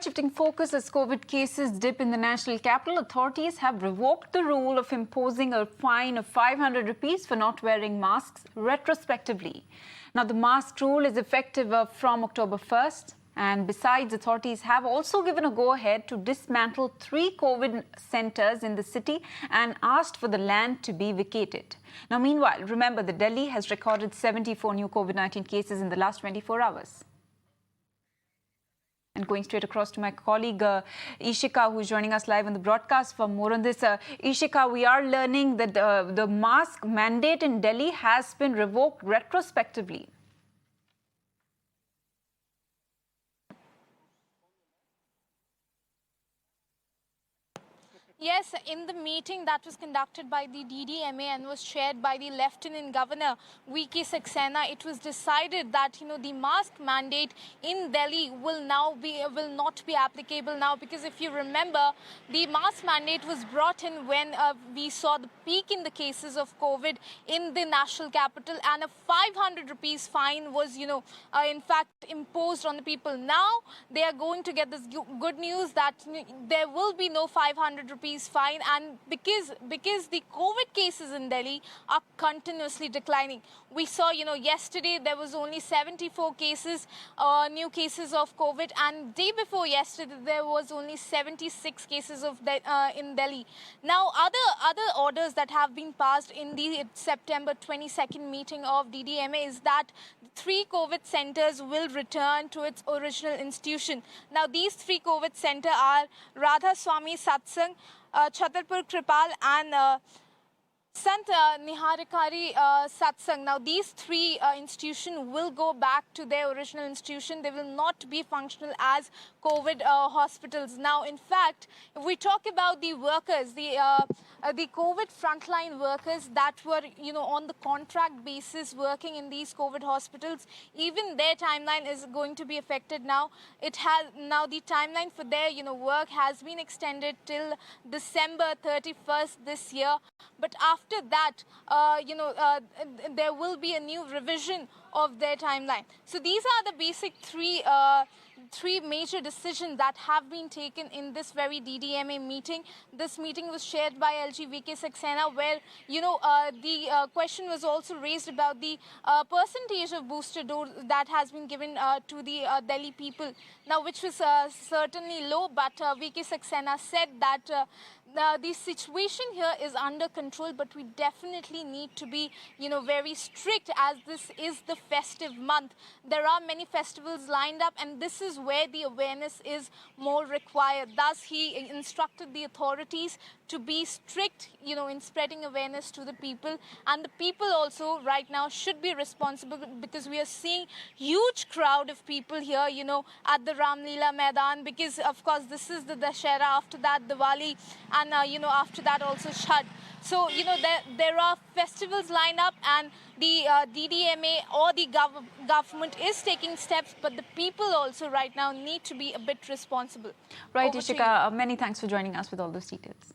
Shifting focus as COVID cases dip in the national capital, authorities have revoked the rule of imposing a fine of 500 rupees for not wearing masks retrospectively. Now, the mask rule is effective from October 1st. And besides, authorities have also given a go-ahead to dismantle 3 COVID centres in the city and asked for the land to be vacated. Now, meanwhile, remember that Delhi has recorded 74 new COVID-19 cases in the last 24 hours. And going straight across to my colleague Ishika, who's joining us live on the broadcast for more on this. Ishika, we are learning that the mask mandate in Delhi has been revoked retrospectively. Yes, in the meeting that was conducted by the DDMA and was chaired by the Lieutenant Governor VK Saxena, it was decided that the mask mandate in Delhi will not be applicable now, because if you remember, the mask mandate was brought in when we saw the peak in the cases of COVID in the national capital, and a 500 rupees fine was in fact imposed on the people. Now they are going to get this good news that there will be no 500 rupees fine, and because the COVID cases in Delhi are continuously declining. We saw yesterday there was only 74 cases, new cases of COVID, and day before yesterday there was only 76 cases of in Delhi. Now other orders that have been passed in the September 22nd meeting of DDMA is that 3 COVID centers will return to its original institution. Now these 3 COVID centers are Radha Swami Satsang, Chhatarpur Kripal and Sant Niharikari Satsang. Now, these 3 institutions will go back to their original institution. They will not be functional as COVID hospitals. Now, in fact, if we talk about the workers, the COVID frontline workers that were, on the contract basis working in these COVID hospitals, even their timeline is going to be affected now. Now the timeline for their, work has been extended till December 31st this year. But after that, there will be a new revision of their timeline. So these are the basic 3 major decisions that have been taken in this very DDMA meeting. This meeting was chaired by LG VK Saxena, where the question was also raised about the percentage of booster dose that has been given to the Delhi people. Now, which was certainly low, but VK Saxena said that the situation here is under control, but we definitely need to be, very strict, as this is the festive month. There are many festivals lined up, and this is where the awareness is more required. Thus, he instructed the authorities to be strict, in spreading awareness to the people. And the people also right now should be responsible, because we are seeing huge crowd of people here, at the Ram Leela Maidan, because of course this is the Dashera, after that Diwali, and after that also Chhath. So there are festivals lined up, and the DDMA or the government is taking steps, but the people also right now need to be a bit responsible. Right, Ishika, many thanks for joining us with all those details.